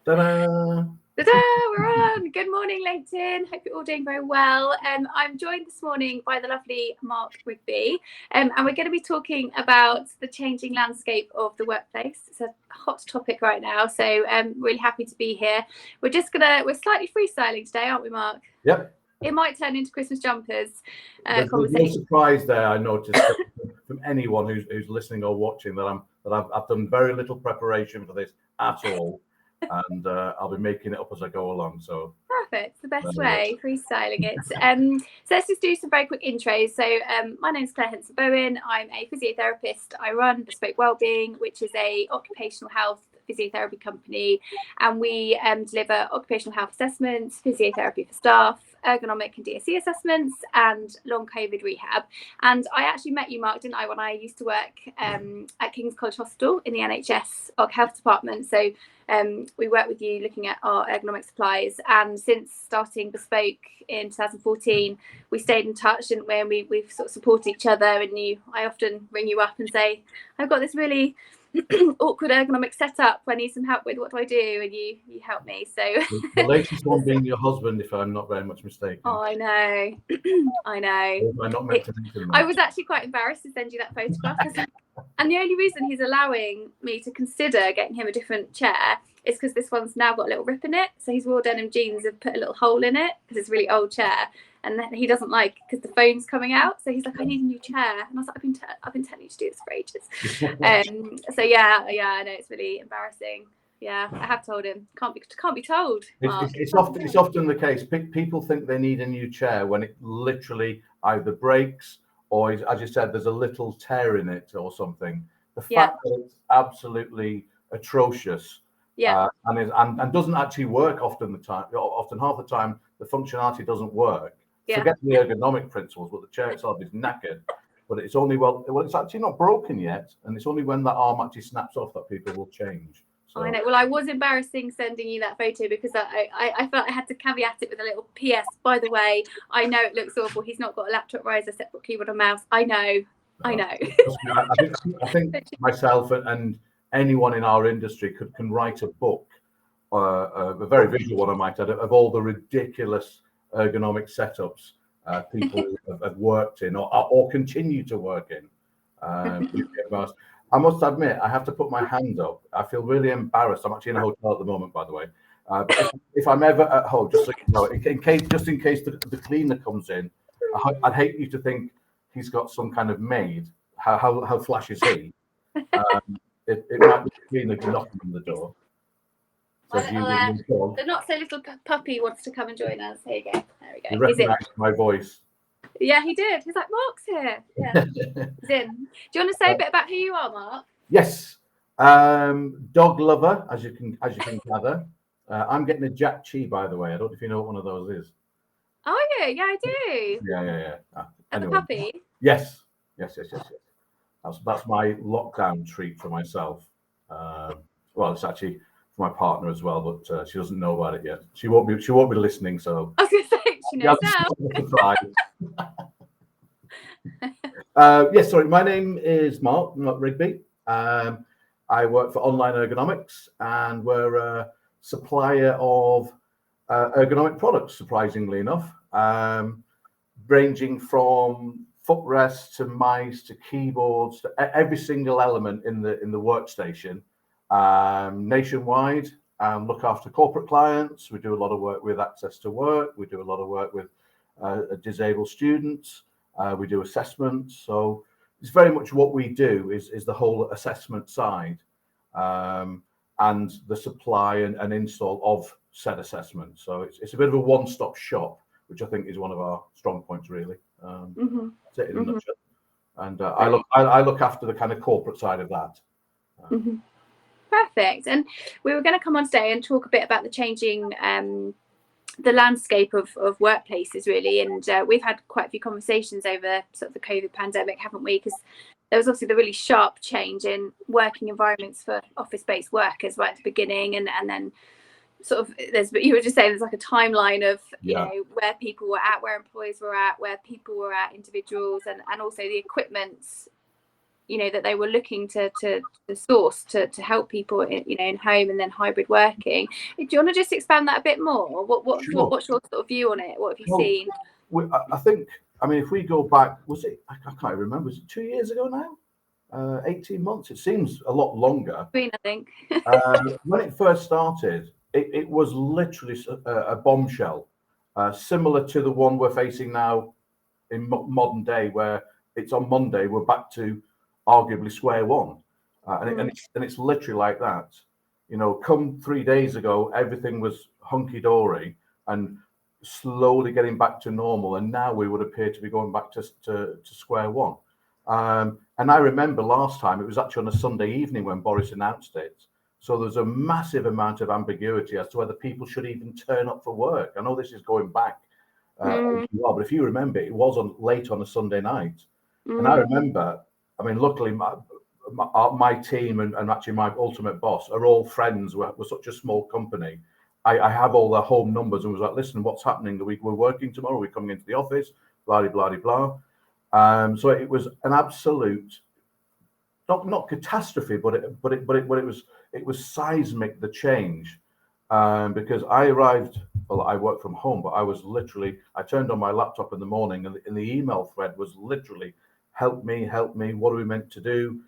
Ta-da! Ta-da! We're on. Good morning, LinkedIn. Hope you're all doing very well. I'm joined this morning by the lovely Mark Rigby, and we're going to be talking about the changing landscape of the workplace. It's a hot topic right now, so I'm really happy to be here. We're slightly freestyling today, aren't we, Mark? Yep. It might turn into Christmas jumpers. There's no surprise there. I noticed from anyone who's listening or watching that I've done very little preparation for this at all, and I'll be making it up as I go along. So perfect, the best way, freestyling it. So let's just do some very quick intros. So my name is Claire Henson-Bowen. I'm a physiotherapist. I run Bespoke Wellbeing, which is a occupational health physiotherapy company, and we deliver occupational health assessments, physiotherapy for staff, ergonomic and DSE assessments, and long COVID rehab. And I actually met you, Mark, didn't I, when I used to work at King's College Hospital in the NHS health department. So we worked with you looking at our ergonomic supplies, and since starting Bespoke in 2014 we stayed in touch, didn't we? And we've sort of supported each other, and I often ring you up and say, I've got this really awkward ergonomic setup I need some help with, what do I do? And you help me. So the latest one being your husband, if I'm not very much mistaken. Oh, I know. I know. Am I not meant to mention that? I was actually quite embarrassed to send you that photograph, and the only reason he's allowing me to consider getting him a different chair is because this one's now got a little rip in it. So his raw denim jeans have put a little hole in it because it's a really old chair, and then he doesn't like because the phone's coming out. So he's like, I need a new chair, and I was like, I've been telling you to do this for ages. So yeah, I know it's really embarrassing. Yeah, I have told him. Can't be told. It's often the case. People think they need a new chair when it literally either breaks or, as you said, there's a little tear in it or something. The fact that it's absolutely atrocious, and doesn't actually work often half the time the functionality doesn't work. Forget the ergonomic principles, but the chair itself is knackered. But it's only it's actually not broken yet, and it's only when that arm actually snaps off that people will change. So. I know. Well, I was embarrassing sending you that photo because I felt I had to caveat it with a little PS. By the way, I know it looks awful. He's not got a laptop riser, separate keyboard and mouse. I know. I think myself and anyone in our industry can write a book, a very visual one, I might add, of all the ridiculous ergonomic setups people have worked in or continue to work in. I must admit, I have to put my hand up. I feel really embarrassed. I'm actually in a hotel at the moment, by the way. But if I'm ever at home, just so you know, in case the cleaner comes in, I'd hate you to think he's got some kind of maid. How flash is he? It might be the cleaner knocking on the door. So the not so little puppy wants to come and join us. Here you go. There we go. You recognise my voice. Yeah, he did. He's like, Mark's here. Yeah. He's in. Do you want to say a bit about who you are, Mark? Yes. Dog lover, as you can gather. I'm getting a Jack Chi, by the way. I don't know if you know what one of those is. Oh yeah, I do. Yeah. Anyway. The puppy? Yes. That's my lockdown treat for myself. Well, it's actually for my partner as well, but she doesn't know about it yet. She won't be listening. So I was going to say she knows now. Yes, sorry. My name is Mark Rigby. I work for Online Ergonomics, and we're a supplier of ergonomic products, surprisingly enough, ranging from footrests to mice to keyboards to every single element in the workstation, nationwide. Look after corporate clients. We do a lot of work with Access to Work. We do a lot of work with disabled students. We do assessments. So it's very much what we do is the whole assessment side, and the supply and install of said assessment. So it's a bit of a one-stop shop, which I think is one of our strong points, really. That's it in a nutshell. And I look after the kind of corporate side of that. Perfect. And we were going to come on today and talk a bit about the changing the landscape of workplaces, really. And we've had quite a few conversations over sort of the COVID pandemic, haven't we? Because there was obviously the really sharp change in working environments for office-based workers right at the beginning, and then sort of you were just saying there's like a timeline of you know where people were at, where employees were at, where people were at, individuals, and also the equipment that they were looking to source to help people in home and then hybrid working. Do you want to just expand that a bit more? What's your sort of view on it? What have you seen? I think, if we go back, was it, I can't remember, was it 2 years ago now? 18 months? It seems a lot longer. I think. When it first started, it was literally a bombshell, similar to the one we're facing now in modern day, where it's on Monday, we're back to arguably square one. And it's literally like that. Come 3 days ago, everything was hunky-dory and slowly getting back to normal. And now we would appear to be going back to square one. And I remember last time, it was actually on a Sunday evening when Boris announced it. So there's a massive amount of ambiguity as to whether people should even turn up for work. I know this is going back, but if you remember, it was late on a Sunday night. And I remember, luckily my team and actually my ultimate boss are all friends. We're such a small company. I have all their home numbers and was like, listen, what's happening? We're working tomorrow. We're coming into the office, blah, blah, blah, blah. So it was an absolute, not catastrophe, but it was seismic, the change. Because I arrived, I work from home, but I turned on my laptop in the morning and the email thread was literally, help me, what are we meant to do?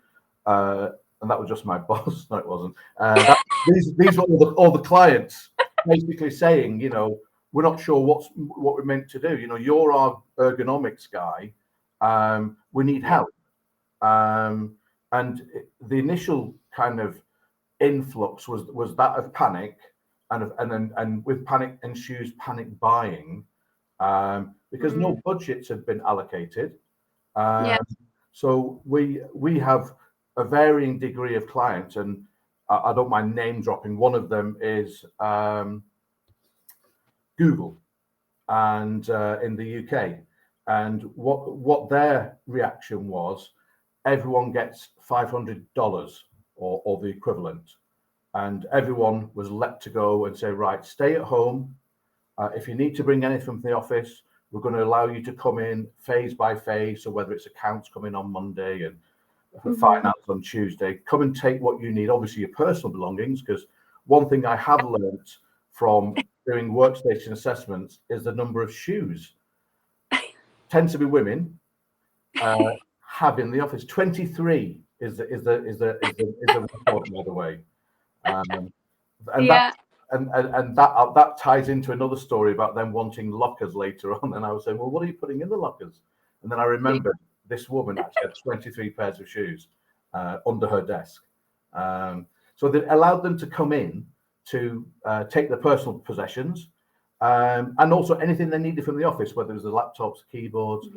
And that was just my boss. No, it wasn't. These were all the clients basically saying, we're not sure what we're meant to do. You're our ergonomics guy. We need help. And the initial kind of influx was that of panic, and with panic ensues panic buying, because no budgets had been allocated. So we have a varying degree of clients, and I don't mind name dropping. One of them is Google, and in the UK, and what their reaction was, everyone gets $500 or the equivalent, and everyone was let to go and say, right, stay at home. If you need to bring anything from the office, we're going to allow you to come in phase by phase. So whether it's accounts coming on Monday and finance on Tuesday, come and take what you need. Obviously your personal belongings, because one thing I have learned from doing workstation assessments is the number of shoes tend to be women have in the office. 23 is the record, by the way. And that ties into another story about them wanting lockers later on. And I was saying, well, what are you putting in the lockers? And then I remembered this woman actually had 23 pairs of shoes under her desk. So they allowed them to come in to take their personal possessions, and also anything they needed from the office, whether it was the laptops, keyboards.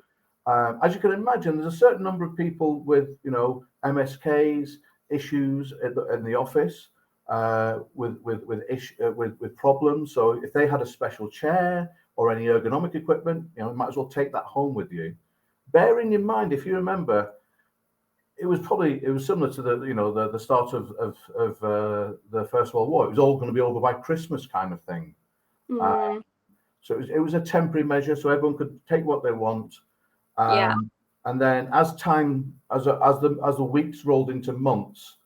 As you can imagine, there's a certain number of people with, MSKs, issues in the office, with problems. So if they had a special chair or any ergonomic equipment, you might as well take that home with you. Bearing in mind, if you remember, it was similar to the start of the First World War. It was all going to be over by Christmas, kind of thing. So it was a temporary measure, so everyone could take what they want. And then as the weeks rolled into months,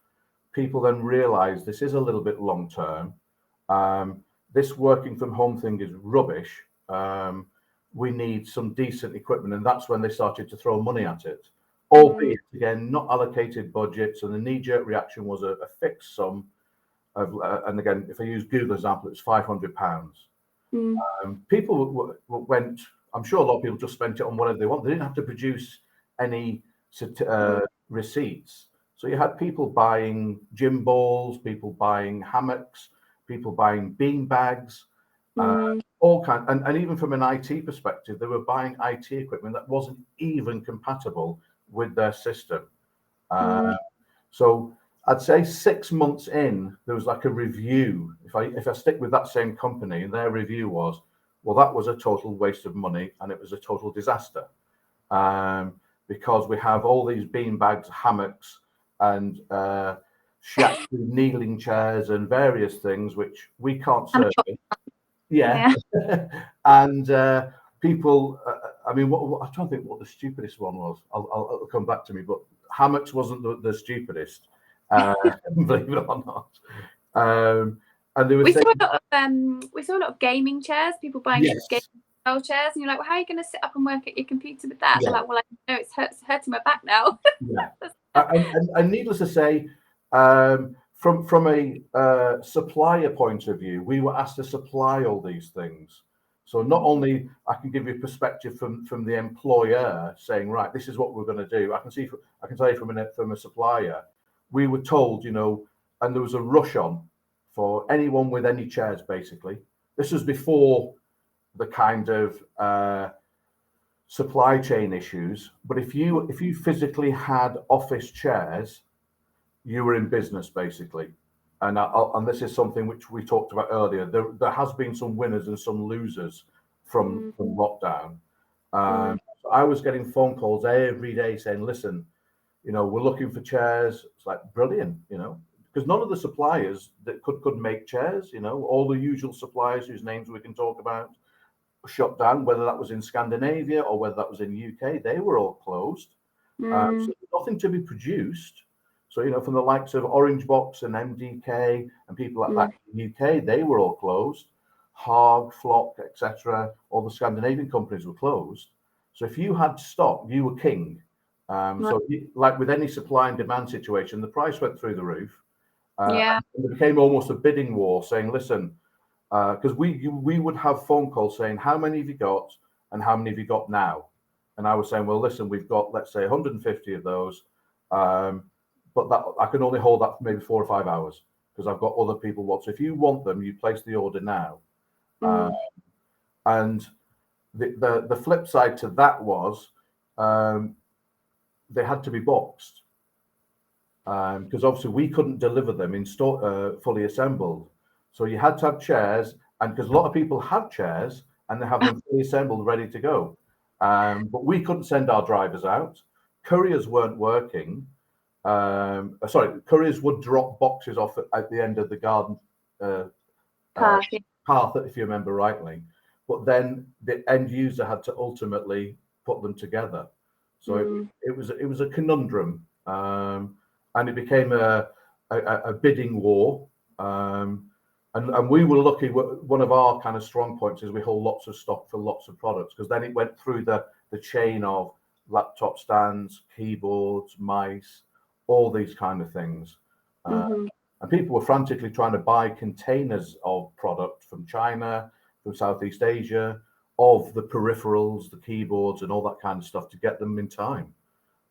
people then realized this is a little bit long term. This working from home thing is rubbish. We need some decent equipment, and that's when they started to throw money at it. Albeit again, not allocated budgets, and the knee-jerk reaction was a fixed sum of, and again, if I use Google example, it's £500. People went. I'm sure a lot of people just spent it on whatever they want. They didn't have to produce any receipts. So you had people buying gym balls, people buying hammocks, people buying bean bags, all kind. And even from an IT perspective, they were buying IT equipment that wasn't even compatible with their system. So I'd say 6 months in, there was like a review. If I stick with that same company, their review was, well, that was a total waste of money and it was a total disaster, because we have all these bean bags, hammocks, and shiatsu kneeling chairs and various things which we can't service. And people, I mean, I'm trying to think what the stupidest one was. I'll come back to me, but hammocks wasn't the stupidest, believe it or not. And they were saying, we saw a lot of gaming chairs, people buying gaming style chairs, and you're like, well, how are you going to sit up and work at your computer with that? They're like, well, I know it's hurting my back now. And needless to say, from a supplier point of view, we were asked to supply all these things. So not only I can give you a perspective from the employer saying, right, this is what we're going to do. I can tell you from a supplier, we were told, and there was a rush on for anyone with any chairs. Basically, this was before the kind of supply chain issues. But if you physically had office chairs, you were in business basically. And this is something which we talked about earlier. There has been some winners and some losers from lockdown. So I was getting phone calls every day saying, listen, we're looking for chairs. It's like, brilliant, because none of the suppliers that could make chairs, all the usual suppliers whose names we can talk about, shut down, whether that was in Scandinavia or whether that was in UK, they were all closed. So there's nothing to be produced. So, from the likes of Orangebox and MDK and people like that in the UK, they were all closed. Haag, Flock, etc. All the Scandinavian companies were closed. So if you had stock, you were king. So like with any supply and demand situation, the price went through the roof. And it became almost a bidding war saying, listen, because we would have phone calls saying, how many have you got and how many have you got now? And I was saying, well, listen, we've got, let's say, 150 of those. But that I can only hold that for maybe 4 or 5 hours because I've got other people want. So if you want them, you place the order now. And the flip side to that was they had to be boxed because obviously we couldn't deliver them in store fully assembled. So you had to have chairs, and because a lot of people have chairs and they have them fully assembled, ready to go. But we couldn't send our drivers out. Couriers weren't working. Couriers would drop boxes off at the end of the garden path, if you remember rightly. But then the end user had to ultimately put them together. So it was a conundrum, and it became a bidding war. And we were lucky. One of our kind of strong points is we hold lots of stock for lots of products, because then it went through the chain of laptop stands, keyboards, mice, all these kind of things. And people were frantically trying to buy containers of product from China, from Southeast Asia, of the peripherals, the keyboards, and all that kind of stuff to get them in time.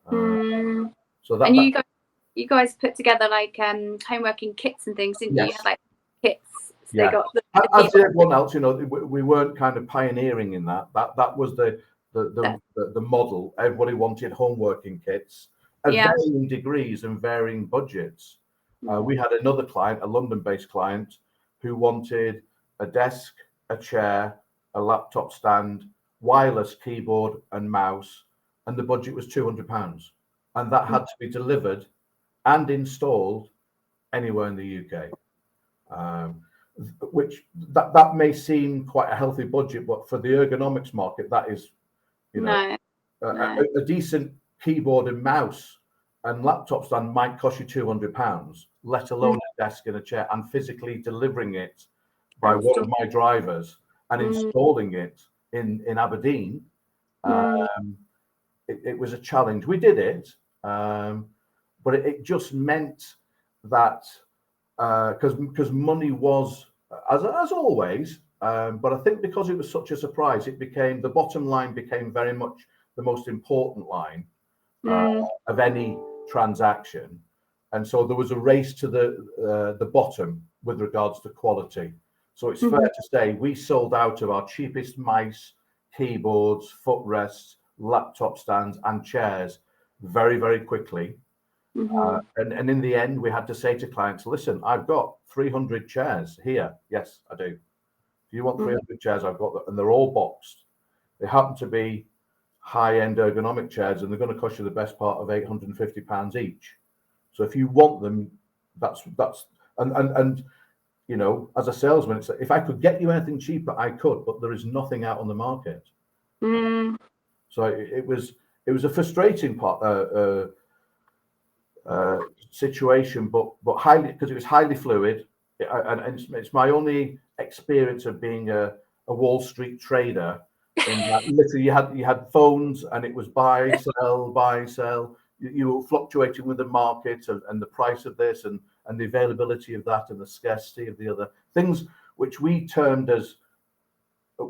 So that. And you guys put together like homeworking kits and things, didn't you? You had like kits. So they got as everyone else, we weren't kind of pioneering in that. That was the model. Everybody wanted homeworking kits of varying degrees and varying budgets. We had another client, a London-based client, who wanted a desk, a chair, a laptop stand, wireless keyboard and mouse, and the budget was £200, and that had to be delivered and installed anywhere in the UK. Which that may seem quite a healthy budget, but for the ergonomics market, that is, a decent keyboard and mouse and laptop stand might cost you £200, let alone a desk and a chair, and physically delivering it by one of my drivers and installing it in Aberdeen. It was a challenge. We did it, but it just meant that because money was, as always, but I think because it was such a surprise, the bottom line became very much the most important line of any transaction. And so there was a race to the bottom with regards to quality. So it's fair to say we sold out of our cheapest mice, keyboards, footrests, laptop stands, and chairs very, very quickly. And in the end, we had to say to clients, listen, I've got 300 chairs here. Yes, I do. If you want 300 chairs, I've got them. And they're all boxed. They happen to be high-end ergonomic chairs, and they're going to cost you the best part of £850 each. So if you want them, that's and as a salesman, it's, if I could get you anything cheaper, I could, but there is nothing out on the market. So it was a frustrating part situation, but highly, because it was highly fluid, and it's my only experience of being a Wall Street trader. In that, literally, you had phones, and it was buy, sell, buy, sell. You were fluctuating with the market and the price of this and the availability of that and the scarcity of the other things, which we termed as I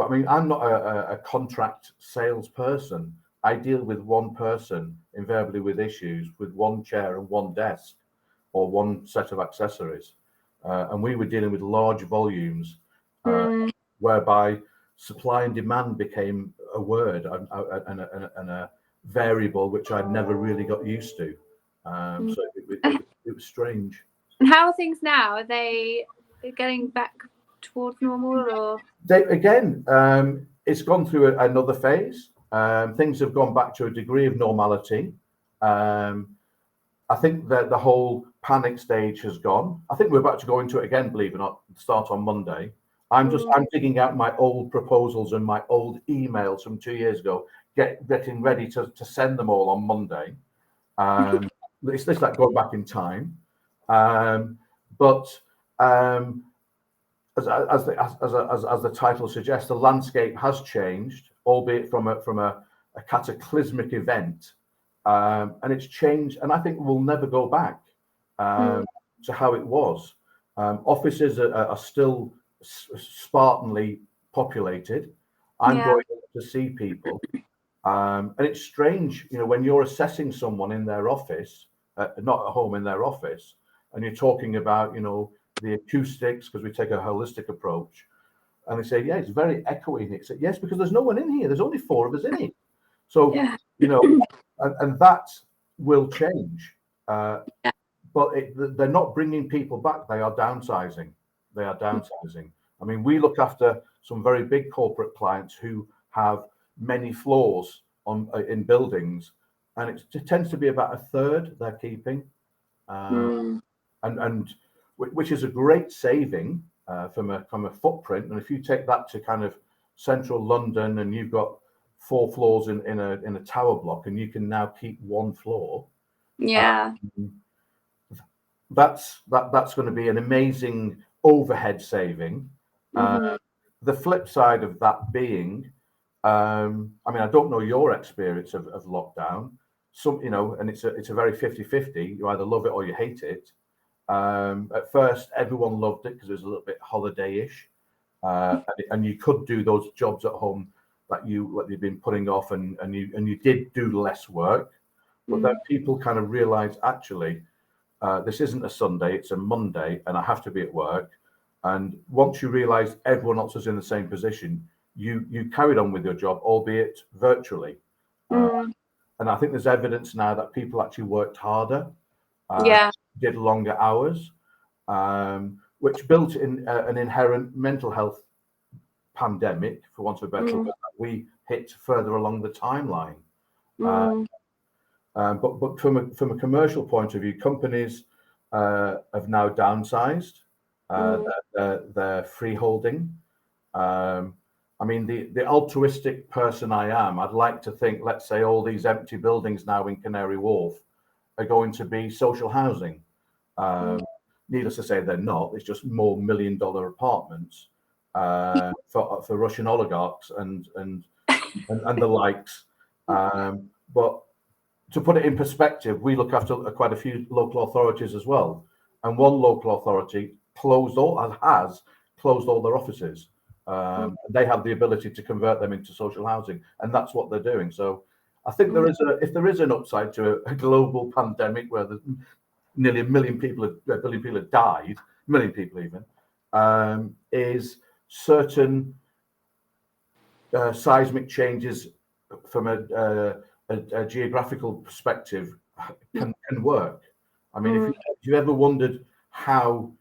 mean, I'm not a contract salesperson. I deal with one person, invariably with issues, with one chair and one desk, or one set of accessories, and we were dealing with large volumes, whereby supply and demand became a word and a variable which I'd never really got used to. So it was strange. And how are things now? Are they getting back towards normal, or it's gone through another phase. Things have gone back to a degree of normality. I think that the whole panic stage has gone. I think we're about to go into it again, believe it or not, start on Monday. I'm digging out my old proposals and my old emails from 2 years ago, getting ready to send them all on Monday. It's like going back in time. But as the title suggests, the landscape has changed, albeit from a cataclysmic event, and it's changed. And I think we'll never go back to how it was. Offices are still spartanly populated. I'm going to see people, and it's strange, when you're assessing someone in their office, not at home, in their office, and you're talking about, the acoustics, because we take a holistic approach, and they say, yeah, it's very echoey. It's yes, because there's no one in here. There's only 4 of us in here. So, and that will change. But they're not bringing people back. They are downsizing. I mean, we look after some very big corporate clients who have many floors in buildings, and it tends to be about a third they're keeping, and which is a great saving from a footprint. And if you take that to kind of central London, and you've got 4 floors in a tower block, and you can now keep 1 floor. That's going to be an amazing overhead saving. The flip side of that being, I mean, I don't know your experience of lockdown. And it's a very 50-50. You either love it or you hate it. At first, everyone loved it because it was a little bit holiday-ish, and you could do those jobs at home that you've been putting off, and you did do less work. But then people kind of realized, actually, this isn't a Sunday, it's a Monday, and I have to be at work. And once you realize everyone else is in the same position, you carried on with your job, albeit virtually. And I think there's evidence now that people actually worked harder, did longer hours, which built in an inherent mental health pandemic, for want of a better word, that we hit further along the timeline. But from a commercial point of view, companies have now downsized their freeholding. I mean, the altruistic person I am, I'd like to think, let's say all these empty buildings now in Canary Wharf are going to be social housing. Needless to say, they're not. It's just more $1 million apartments for Russian oligarchs and the likes. But to put it in perspective, we look after quite a few local authorities as well. And one local authority has closed all their offices. They have the ability to convert them into social housing, and that's what they're doing. So I think if there is an upside to a global pandemic where there's nearly 1 million people have died, 1 million people even, is certain seismic changes from a geographical perspective can work. I mean, if you ever wondered how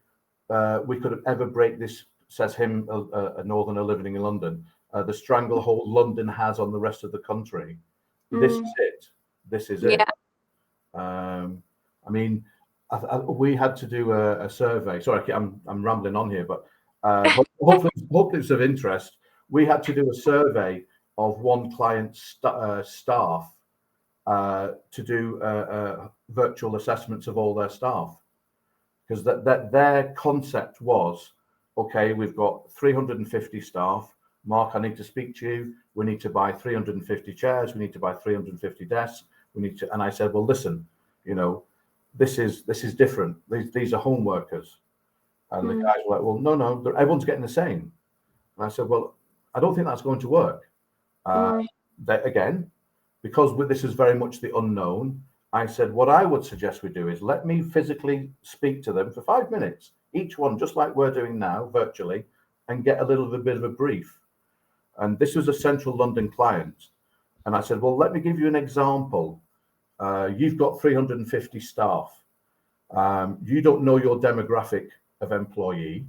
we could ever break this, says him, a northerner living in London, the stranglehold London has on the rest of the country, this is it. I mean, we had to do a survey. Sorry, I'm rambling on here, but hopefully it's of interest. We had to do a survey of one client's staff to do virtual assessments of all their staff, because that their concept was, okay, we've got 350 staff. Mark, I need to speak to you. We need to buy 350 chairs. We need to buy 350 desks. We need to, and I said, well, listen, this is different. These are home workers. And the guys were like, well, no, everyone's getting the same. And I said, well, I don't think that's going to work. Again, because this is very much the unknown, I said, what I would suggest we do is let me physically speak to them for 5 minutes, each one, just like we're doing now, virtually, and get a little bit of a brief. And this was a central London client. And I said, well, let me give you an example. You've got 350 staff. You don't know your demographic of employee.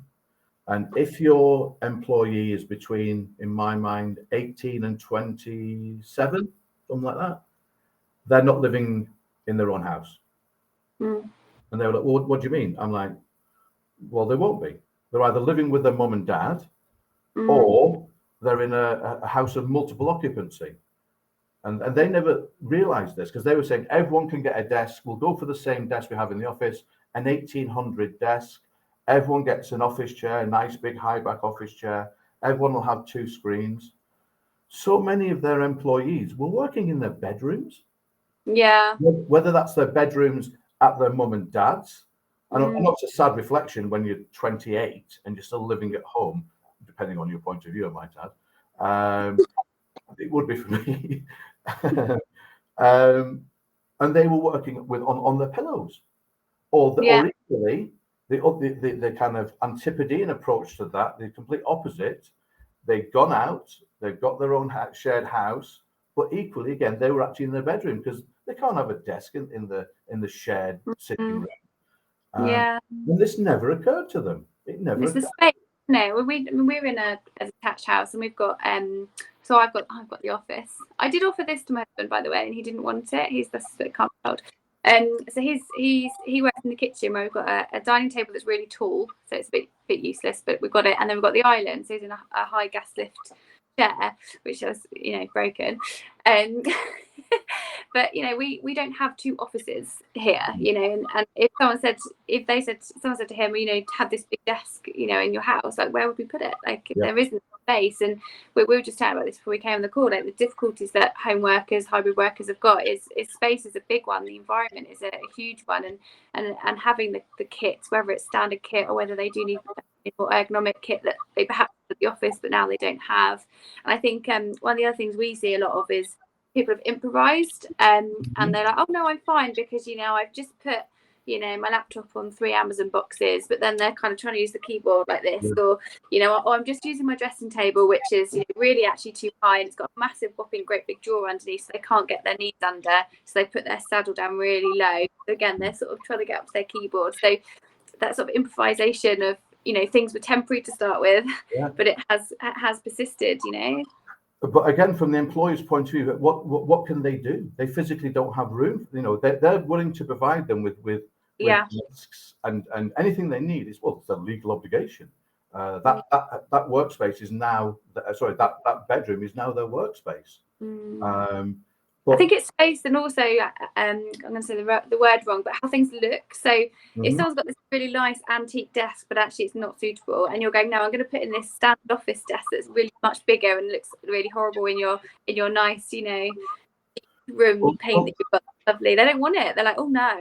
And if your employee is between, in my mind, 18 and 27, something like that, they're not living in their own house. And they were like, well, what do you mean? I'm like, well, they won't be. They're either living with their mum and dad, or they're in a house of multiple occupancy. And they never realized this, because they were saying everyone can get a desk. We'll go for the same desk we have in the office, an 1800 desk. Everyone gets an office chair, a nice big high back office chair. Everyone will have 2 screens. So many of their employees were working in their bedrooms. Yeah. Whether that's their bedrooms at their mum and dad's. And I know it's a sad reflection when you're 28 and you're still living at home, depending on your point of view, I might add. It would be for me. And they were working on their pillows. Or equally, the kind of antipodean approach to that, the complete opposite. They've gone out, they've got their own shared house, but equally, again, they were actually in their bedroom, because they can't have a desk in the shared sitting room. And this never occurred to them. It never. It's the space. No, we're in a detached house, and we've got so I've got the office. I did offer this to my husband, by the way, and he didn't want it. He's the can't hold. So he works in the kitchen, where we've got a dining table that's really tall, so it's a bit useless, but we've got it, and then we've got the island, so he's in a high gas lift chair, which was broken. But we don't have 2 offices here, and if someone said to him, have this big desk, in your house, like, where would we put it? Like, there isn't space. And we were just talking about this before we came on the call, like the difficulties that home workers, hybrid workers have got is space is a big one. The environment is a huge one, and having the kits, whether it's standard kit or whether they do need more ergonomic kit that they perhaps at the office but now they don't have. And I think one of the other things we see a lot of is people have improvised, and they're like, oh no, I'm fine, because I've just put my laptop on 3 Amazon boxes, but then they're kind of trying to use the keyboard like this, or I'm just using my dressing table, which is really actually too high, and it's got a massive whopping great big drawer underneath, so they can't get their knees under, so they put their saddle down really low. So again, they're sort of trying to get up to their keyboard. So that sort of improvisation of things were temporary to start with, but it has persisted. But again, from the employer's point of view, what can they do? They physically don't have room. They're willing to provide them with desks and anything they need. It's it's a legal obligation. That workspace is now that bedroom is now their workspace. I think it's space, and also I'm going to say the word wrong, but how things look. So if someone's got this really nice antique desk, but actually it's not suitable, and you're going, no, I'm going to put in this standard office desk that's really much bigger and looks really horrible in your nice, room paint that you've got, lovely. They don't want it. They're like, oh no.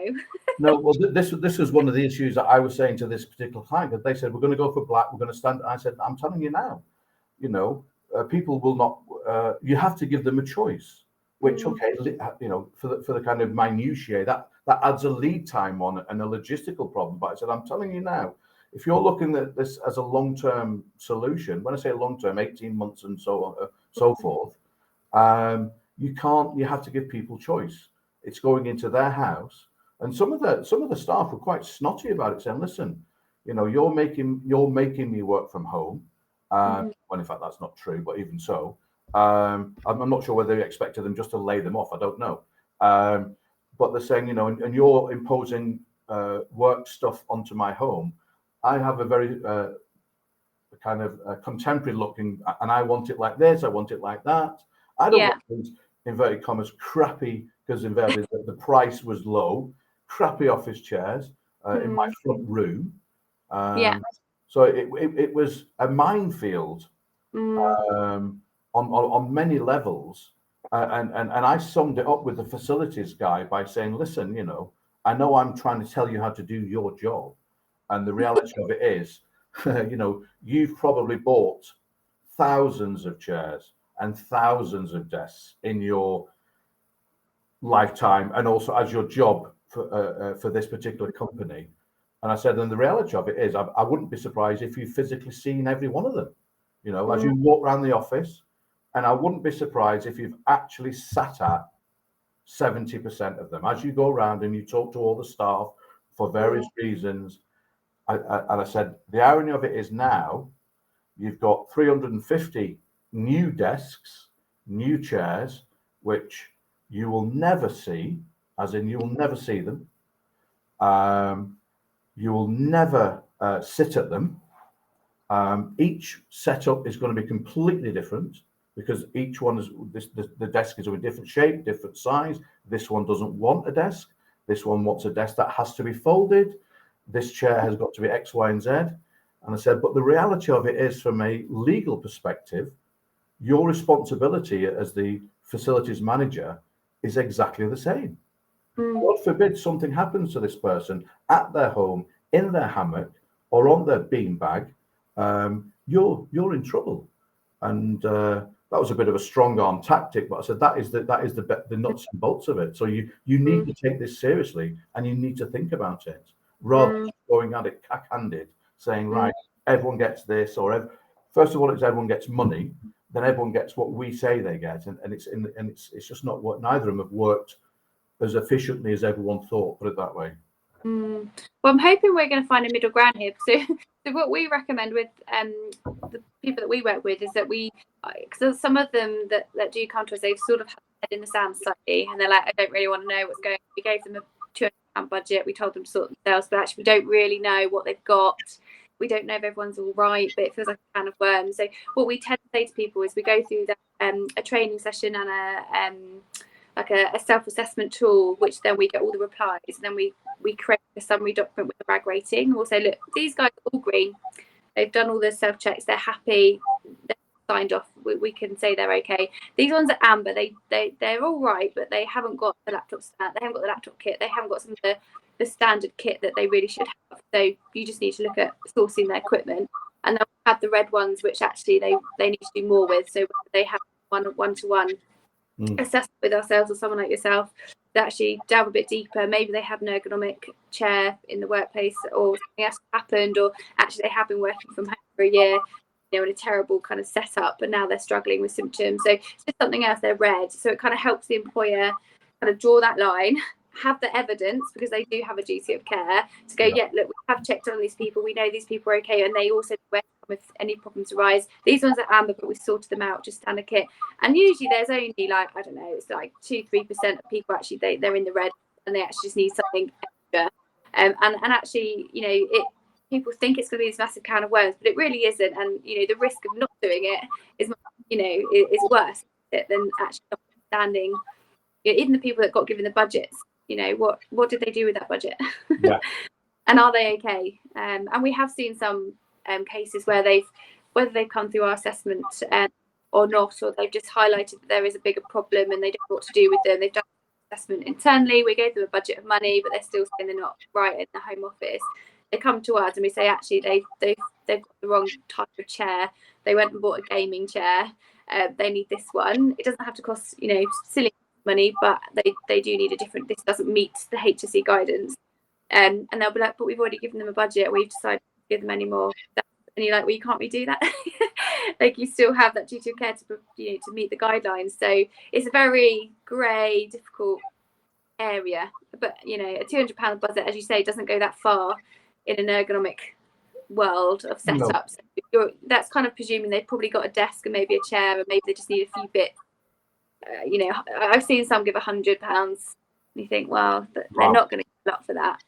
No, well, this was one of the issues that I was saying to this particular client, that they said, we're going to go for black, we're going to stand. I said, I'm telling you now, people will not. You have to give them a choice. Which, for the kind of minutiae, that adds a lead time on it and a logistical problem. But I said, I'm telling you now, if you're looking at this as a long-term solution, when I say long-term, 18 months and so on, so forth, you have to give people choice. It's going into their house. And some of the staff were quite snotty about it, saying, listen, you're making me work from home. Well, in fact, that's not true, but even so. I'm not sure whether they expected them just to lay them off. I don't know. But they're saying, and you're imposing work stuff onto my home. I have a very kind of contemporary looking, and I want it like this. I want it like that. I don't want things. inverted commas, crappy, because inverted, the price was low, crappy office chairs in my front room. So it was a minefield on many levels. And I summed it up with the facilities guy by saying, listen, I know I'm trying to tell you how to do your job. And the reality of it is, you've probably bought thousands of chairs and thousands of desks in your lifetime, and also as your job for this particular company. And I said, and the reality of it is, I wouldn't be surprised if you've physically seen every one of them, as you walk around the office. And I wouldn't be surprised if you've actually sat at 70% of them. As you go around and you talk to all the staff for various reasons. And I said, the irony of it is now, you've got 350 new desks, new chairs, which you will never see, as in you will never see them. You will never sit at them. Each setup is going to be completely different, because each one is the desk is of a different shape, different size. This one doesn't want a desk. This one wants a desk that has to be folded. This chair has got to be X, Y, and Z. And I said, but the reality of it is, from a legal perspective, your responsibility as the facilities manager is exactly the same. God forbid something happens to this person at their home, in their hammock, or on their beanbag, you're in trouble. And that was a bit of a strong arm tactic, but I said that is the nuts and bolts of it. So you need to take this seriously, and you need to think about it, rather than going at it cack-handed, saying, right, everyone gets this, or first of all, it's everyone gets money, then everyone gets what we say they get, and it's just not what, neither of them have worked as efficiently as everyone thought, put it that way. Well, I'm hoping we're going to find a middle ground here. So what we recommend with the people that we work with is that because some of them that do come to us, they've sort of had their head in the sand slightly, and they're like, I don't really want to know what's going on. We gave them a £200 budget. We told them to sort themselves, but actually we don't really know what they've got. We don't know if everyone's all right, but it feels like a can of worms. So what we tend to say to people is we go through a training session and a self-assessment tool, which then we get all the replies, and then we create a summary document with a RAG rating. We'll say, look, these guys are all green. They've done all the self-checks. They're happy. They're signed off. We can say they're okay. These ones are amber. They're all right, but they haven't got the laptop stand. They haven't got the laptop kit. They haven't got some of the standard kit that they really should have. So you just need to look at sourcing their equipment. And then we have the red ones, which actually they need to do more with. So they have one-to-one assessment with ourselves, or someone like yourself, that actually delve a bit deeper. Maybe they have an ergonomic chair in the workplace, or something else happened, or actually they have been working from home for a year, in a terrible kind of setup, and now they're struggling with symptoms. So it's just something else, they're red. So it kind of helps the employer kind of draw that line, have the evidence, because they do have a duty of care to go, yeah, look, we have checked on these people, we know these people are okay, and they also know if any problems arise. These ones are amber, but we sorted them out, just standard kit. And usually there's only like, I don't know, it's like 2-3% of people actually they're in the red, and they actually just need something extra. And actually, people think it's going to be this massive can of worms, but it really isn't. And the risk of not doing it is worse than actually not understanding. Even the people that got given the budgets, what did they do with that budget? Yeah. And are they okay? And we have seen some cases where whether they've come through our assessment or not, or they've just highlighted that there is a bigger problem and they don't know what to do with them. They've done an assessment internally. We gave them a budget of money, but they're still saying they're not right in the home office. They come to us and we say, actually, they've got the wrong type of chair. They went and bought a gaming chair. They need this one. It doesn't have to cost silly money, but they do need a different. This doesn't meet the HSE guidance. And they'll be like, but we've already given them a budget. We've decided to give them any more. And you're like, well, you can't redo that. Like, you still have that duty of care to meet the guidelines. So it's a very grey, difficult area. But a £200 budget, as you say, doesn't go that far in an ergonomic world of setups. No. That's kind of presuming they've probably got a desk and maybe a chair, and maybe they just need a few bits. I've seen some give £100. And you think, well, they're not going to get a lot for that.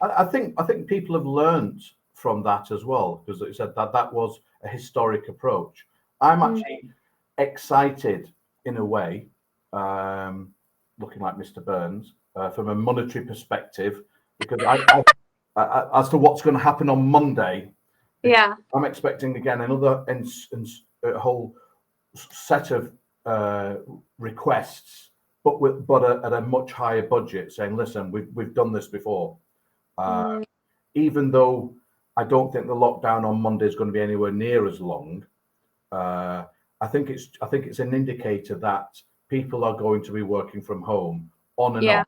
I think people have learned from that as well, because it said that was a historic approach. I'm actually excited in a way looking like Mr. Burns, from a monetary perspective, because as to what's going to happen on Monday, I'm expecting again another a whole set of requests, but at a much higher budget, saying, listen, we've done this before. Even though I don't think the lockdown on Monday is going to be anywhere near as long, I think it's an indicator that people are going to be working from home on and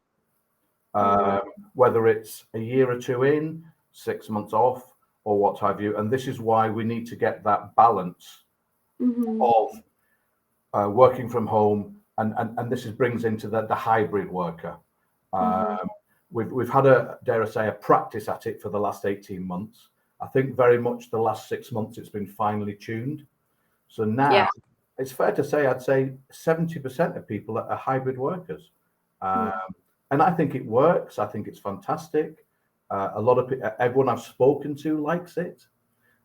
off, whether it's a year or two in, 6 months off, or what have you. And this is why we need to get that balance of working from home, and this brings into the hybrid worker. We've had dare I say, a practice at it for the last 18 months. I think very much the last 6 months it's been finely tuned. So now it's fair to say, I'd say 70% of people are hybrid workers. And I think it works. I think it's fantastic. A lot of everyone I've spoken to likes it.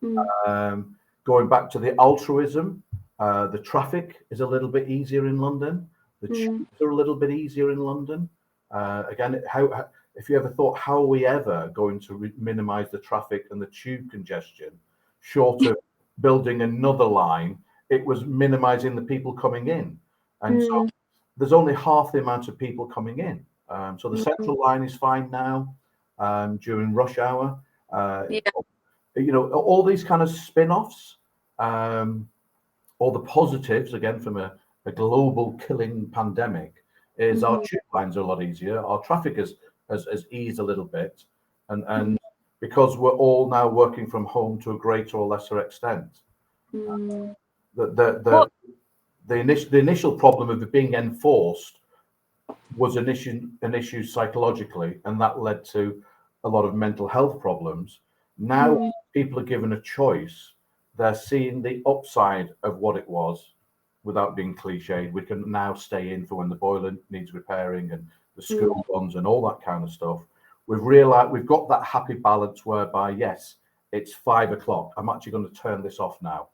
Going back to the altruism, the traffic is a little bit easier in London. The tubes are a little bit easier in London. Again, if you ever thought, how are we ever going to minimize the traffic and the tube congestion, short of building another line, it was minimizing the people coming in. And so there's only half the amount of people coming in. So the central line is fine now during rush hour. All these kind of spin-offs, all the positives, again, from a global killing pandemic, is our tube lines are a lot easier. Our traffic has eased a little bit. And because we're all now working from home to a greater or lesser extent. The initial problem of it being enforced was an issue psychologically, and that led to a lot of mental health problems. Now people are given a choice. They're seeing the upside of what it was, without being cliched. We can now stay in for when the boiler needs repairing and the school runs and all that kind of stuff. We've realized we've got that happy balance whereby, yes, it's 5 o'clock. I'm actually going to turn this off now.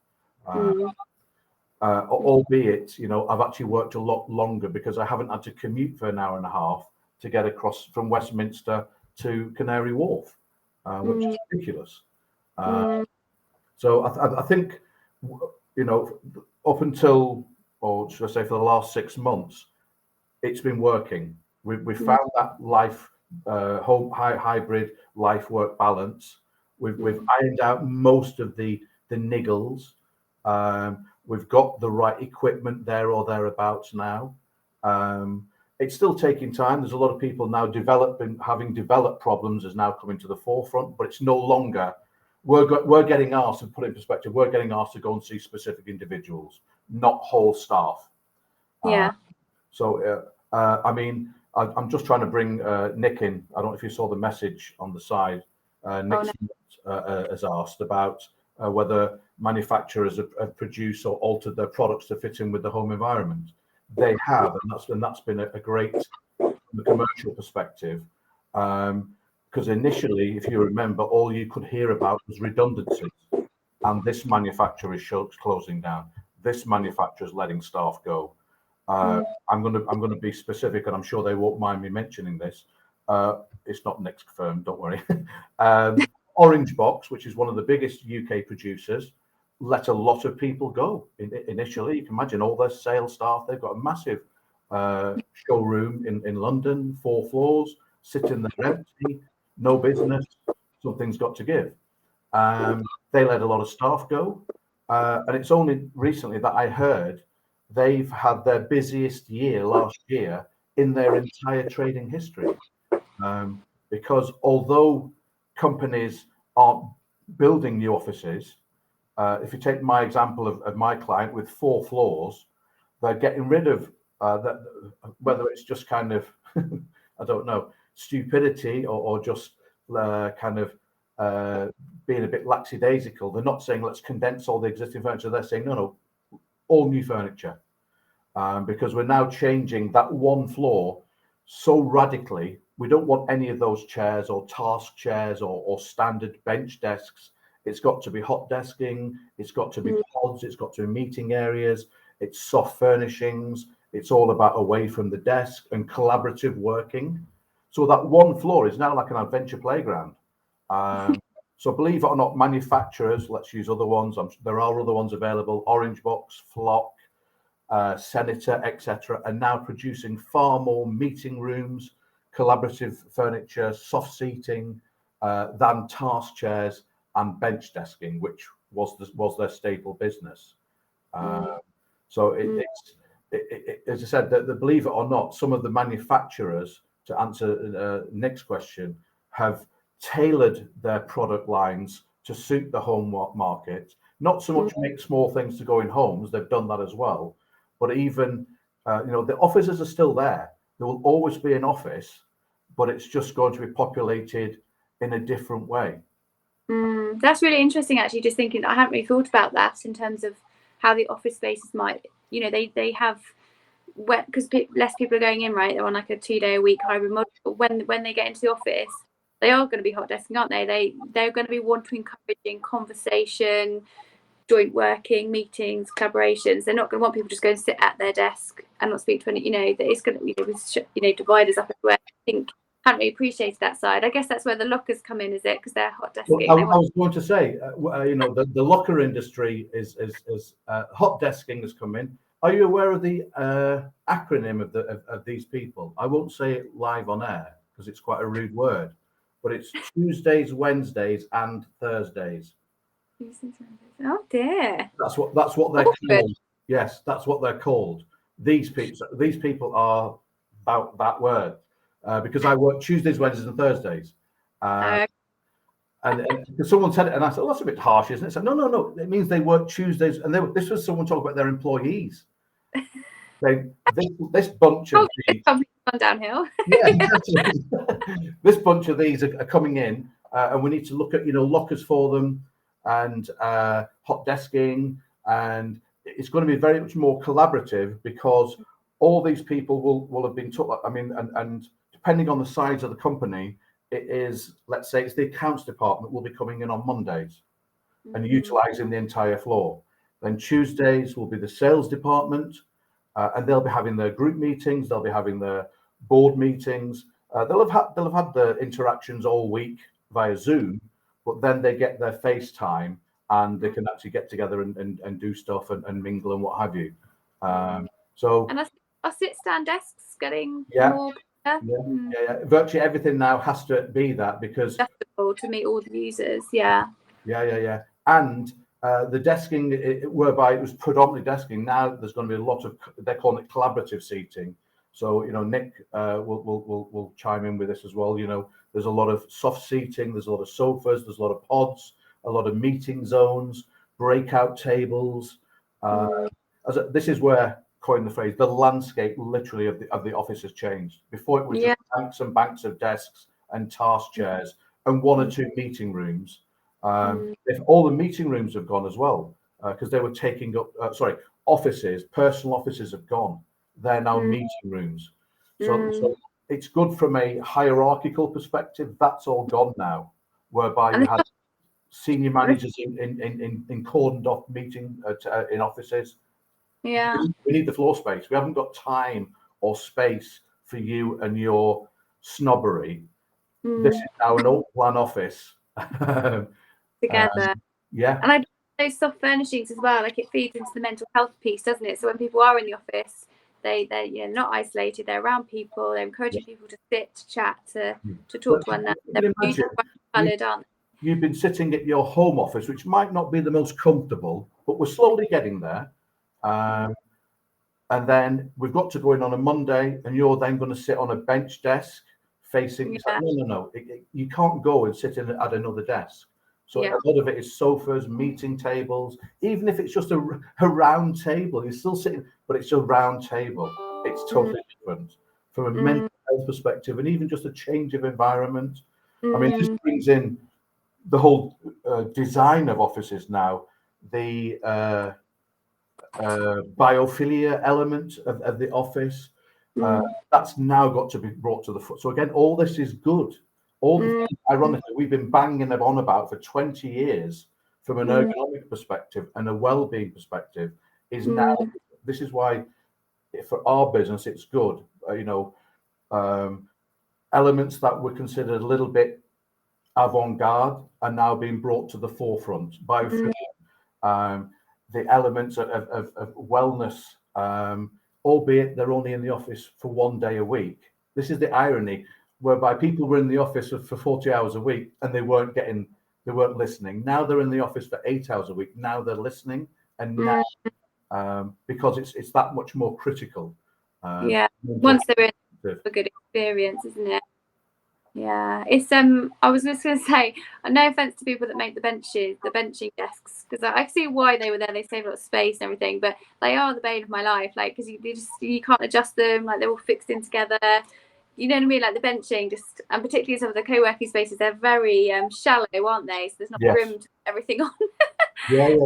Albeit, I've actually worked a lot longer because I haven't had to commute for an hour and a half to get across from Westminster to Canary Wharf, which is ridiculous. So I think, up until, or should I say, for the last 6 months, it's been working. We've found that life, home hybrid life work balance. We've ironed out most of the niggles. We've got the right equipment there or thereabouts now. It's still taking time. There's a lot of people now having developed problems is now coming to the forefront, but it's no longer. We're getting asked, to put it in perspective, we're getting asked to go and see specific individuals, not whole staff. I'm just trying to bring Nick in. I don't know if you saw the message on the side. Nick has asked about whether manufacturers have produced or altered their products to fit in with the home environment. They have, and that's been a great, from the commercial perspective. Because initially, if you remember, all you could hear about was redundancies, and this manufacturer is closing down. This manufacturer is letting staff go. I'm going to be specific, and I'm sure they won't mind me mentioning this. It's not Nick's firm, don't worry. Orangebox, which is one of the biggest UK producers, let a lot of people go initially. You can imagine all their sales staff. They've got a massive showroom in London, 4 floors, sitting there empty, no business. Something's got to give. They let a lot of staff go. And it's only recently that I heard they've had their busiest year last year in their entire trading history. Because although companies aren't building new offices, if you take my example of my client with 4 floors, they're getting rid of that, whether it's just kind of, I don't know, stupidity or just kind of being a bit lackadaisical. They're not saying let's condense all the existing furniture. They're saying no, all new furniture, because we're now changing that 1 floor so radically. We don't want any of those chairs or task chairs or standard bench desks. It's got to be hot desking. It's got to be pods. It's got to be meeting areas. It's soft furnishings. It's all about away from the desk and collaborative working. So that one floor is now like an adventure playground. So believe it or not, manufacturers, let's use other ones. There are other ones available, Orangebox, Flock, Senator, etc., are now producing far more meeting rooms, collaborative furniture, soft seating than task chairs and bench desking, which was their staple business. So as I said, that believe it or not, some of the manufacturers, to answer Nick's question, have tailored their product lines to suit the home market. Not so much make small things to go in homes, they've done that as well, but even the offices are still there. There will always be an office, but it's just going to be populated in a different way. That's really interesting, actually. Just thinking, I hadn't really thought about that in terms of how the office spaces might, they have, because less people are going in, right? They're on like a 2-day-a-week hybrid model. But when they get into the office, they are going to be hot desking, aren't they? They're going to be wanting encouraging conversation, joint working, meetings, collaborations. They're not going to want people just go and sit at their desk and not speak to any. That it's going to divide us up everywhere. I think hadn't really appreciated that side. I guess that's where the lockers come in, is it? Because they're hot desking. Well, I was going to say, the locker industry is hot desking has come in. Are you aware of the acronym of these people? I won't say it live on air because it's quite a rude word, but it's Tuesdays, Wednesdays, and Thursdays. Oh dear. That's what they're called. Yes, that's what they're called. These people are about that word because I work Tuesdays, Wednesdays, and Thursdays. And someone said it, and I said, "Oh, that's a bit harsh, isn't it?" I said, "No. It means they work Tuesdays." And this was someone talking about their employees. This bunch of these, gone downhill. Yeah, exactly. This bunch of these are coming in, and we need to look at lockers for them and hot desking, and it's going to be very much more collaborative because all these people will have been taught. I mean, and depending on the size of the company, it is, let's say it's the accounts department will be coming in on Mondays and utilizing the entire floor. Then Tuesdays will be the sales department, and they'll be having their group meetings, they'll be having their board meetings. They'll have had the interactions all week via Zoom, but then they get their FaceTime and they can actually get together and do stuff and mingle and what have you. And our sit-stand desks getting more. Yeah. Virtually everything now has to be that because accessible to meet all the users. Yeah. And the desking, whereby it was predominantly desking, now there's going to be a lot of, they're calling it collaborative seating. So Nick will chime in with this as well. There's a lot of soft seating, there's a lot of sofas, there's a lot of pods, a lot of meeting zones, breakout tables. This is where, coin the phrase, the landscape literally of the office has changed. Before it was just banks and banks of desks and task chairs and one or two meeting rooms. If all the meeting rooms have gone as well, because they were taking up, offices, personal offices have gone. They're now meeting rooms. So it's good from a hierarchical perspective. That's all gone now, whereby you had senior managers in cordoned off meeting in offices. Yeah, we need the floor space. We haven't got time or space for you and your snobbery. This is now an old plan office together. And I do those soft furnishings as well. Like it feeds into the mental health piece, doesn't it? So when people are in the office, they're not isolated. They're around people. They're encouraging people to sit, to chat, to talk to one another. They're You've been sitting at your home office, which might not be the most comfortable, but we're slowly getting there. And then we've got to go in on a Monday, and you're then going to sit on a bench desk facing. It's like, no. You can't go and sit in at another desk. So a lot of it is sofas, meeting tables. Even if it's just a round table, you're still sitting, but it's a round table. It's totally different from a mental health perspective, and even just a change of environment. I mean, this brings in the whole design of offices now. The biophilia element of the office that's now got to be brought to the foot. So again, all this is good. All the things, ironically, we've been banging them on about for 20 years from an ergonomic perspective and a well-being perspective is now. This is why for our business, it's good. Elements that were considered a little bit avant-garde are now being brought to the forefront. Biofilm, the elements of wellness, albeit they're only in the office for 1 day a week. This is the irony, whereby people were in the office for 40 hours a week and they weren't listening. Now they're in the office for 8 hours a week. Now they're listening, and now because it's that much more critical. Once they're in, a good experience, isn't it? Yeah, it's I was just going to say, no offense to people that make the benching desks, because I see why they were there. They save a lot of space and everything, but they are the bane of my life. Like, because you can't adjust them. Like, they're all fixed in together. You know what I mean? Like the benching, and particularly some of the co-working spaces, they're very shallow, aren't they? So there's not room to put everything on. Yeah.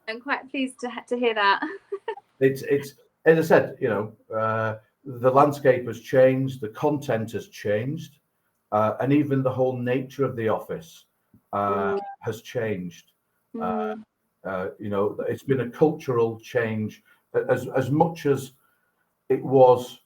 I'm quite pleased to hear that. It's as I said, the landscape has changed, the content has changed, and even the whole nature of the office has changed. It's been a cultural change as much as it was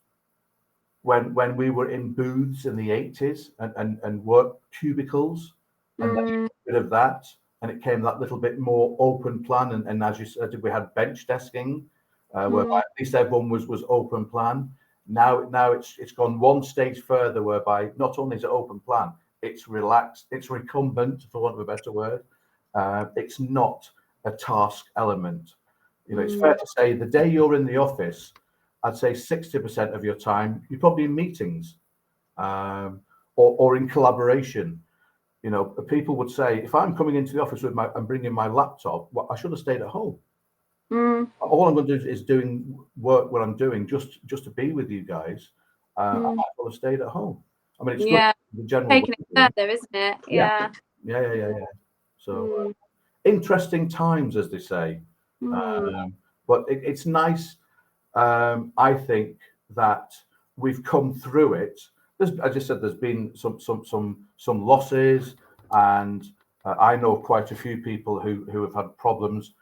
when we were in booths in the 80s and work cubicles, and then a bit of that, and it came that little bit more open plan, and as you said, we had bench desking, whereby at least everyone was open plan. Now it's gone one stage further, whereby not only is it open plan, it's relaxed, it's recumbent, for want of a better word. It's not a task element. It's fair to say the day you're in the office, I'd say 60% of your time you're probably in meetings, or in collaboration. People would say, if I'm coming into the office and bringing my laptop, well, I should have stayed at home. All I'm going to do is doing work what I'm doing just to be with you guys. I might well have stayed at home. I mean, it's good the general taking it further, isn't it? Yeah. So interesting times, as they say. But it's nice. I think that we've come through it. As I just said, there's been some losses, and I know quite a few people who have had problems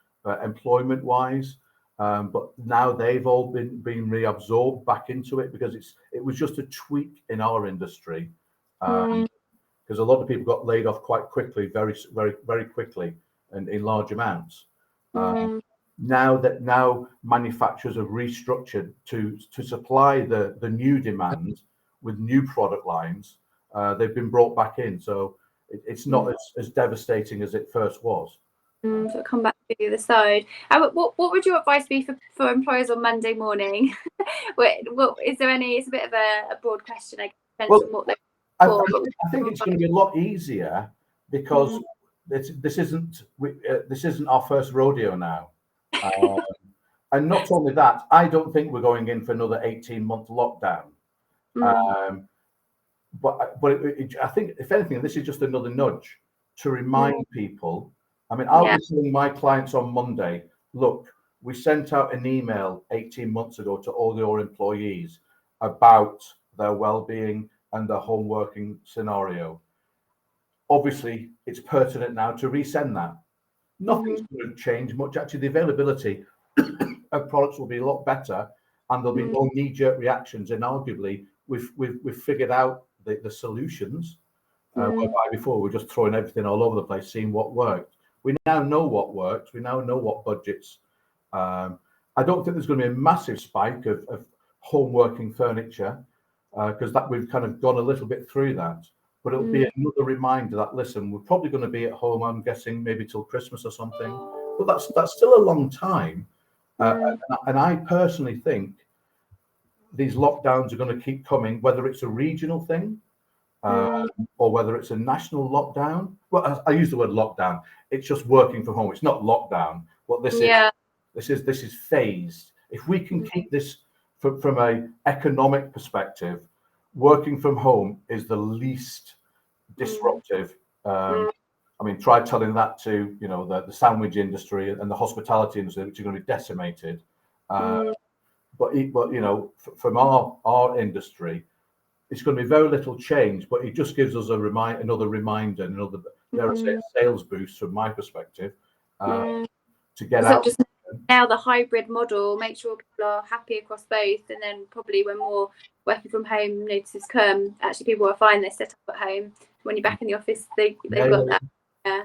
employment-wise, but now they've all been reabsorbed back into it, because it was just a tweak in our industry, because a lot of people got laid off quite quickly, very very quickly, and in large amounts. Now manufacturers have restructured to supply the new demand with new product lines. They've been brought back in, so it's not as devastating as it first was. So come back to the other side. What would your advice be for employers on Monday morning? What is there any? It's a bit of a broad question, I guess. Well, on what they're I think it's going to be a lot easier, because this isn't our first rodeo now. And not only that, I don't think we're going in for another 18-month lockdown. But I think, if anything, this is just another nudge to remind people. I mean, I'll be telling my clients on Monday, look, we sent out an email 18 months ago to all your employees about their well-being and their home working scenario. Obviously, it's pertinent now to resend that. Nothing's going to change much. Actually, the availability of products will be a lot better, and there'll be no knee-jerk reactions. And arguably, we've figured out the solutions. Whereby before we're just throwing everything all over the place, seeing what worked. We now know what works. We now know what budgets. I don't think there's going to be a massive spike of home working furniture, because that we've kind of gone a little bit through that. But it'll be another reminder that, listen, we're probably going to be at home, I'm guessing, maybe till Christmas or something. But that's still a long time. And I personally think these lockdowns are going to keep coming, whether it's a regional thing, or whether it's a national lockdown. Well, I use the word lockdown. It's just working from home. It's not lockdown. What this is phased. If we can keep this from a economic perspective, working from home is the least disruptive. I mean, try telling that to the sandwich industry and the hospitality industry, which are going to be decimated. But from our industry, it's going to be very little change. But it just gives us another reminder, another dare I say, sales boost from my perspective, to get out now the hybrid model, make sure people are happy across both, and then probably when more working from home notices come, actually people will find they set up at home. When you're back in the office, they've got that. Yeah.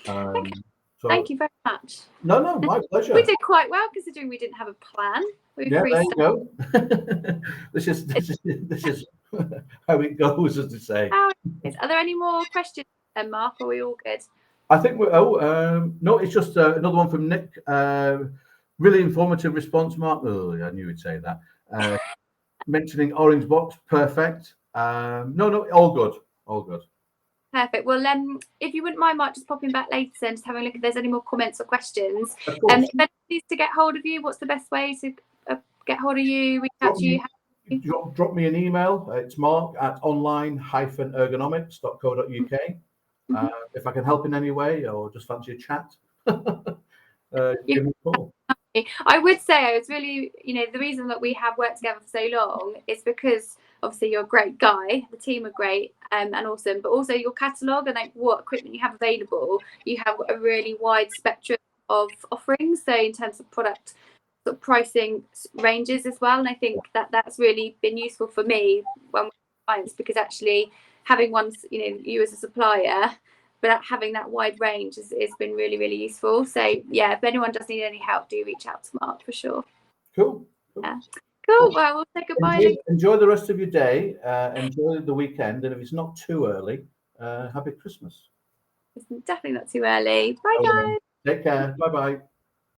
Okay. So, thank you very much. No, my pleasure. We did quite well considering we didn't have a plan. There you go. This is how it goes, as they say. Are there any more questions, Mark? Are we all good? I think we're. No, it's just another one from Nick. Really informative response, Mark. Oh, I knew he'd say that. Mentioning Orangebox, perfect. No, all good, all good. Perfect. Well, if you wouldn't mind, Mark, just popping back later and just having a look if there's any more comments or questions. If anyone needs to get hold of you, what's the best way to get hold of you, reach out to you? Drop me an email. It's mark@online-ergonomics.co.uk. If I can help in any way or just fancy a chat, give me a call. I would say I was really, the reason that we have worked together for so long is because obviously you're a great guy, the team are great and awesome, but also your catalogue and like what equipment you have available, you have a really wide spectrum of offerings. So in terms of product sort of pricing ranges as well, and I think that's really been useful for me when with clients, because actually having you as a supplier, but having that wide range has been really, really useful. So yeah, if anyone does need any help, do reach out to Mark for sure. Cool. Yeah. Cool. Well, we'll say goodbye. Enjoy the rest of your day. Enjoy the weekend, and if it's not too early, happy Christmas. It's definitely not too early. Bye, guys. Take care. Bye-bye.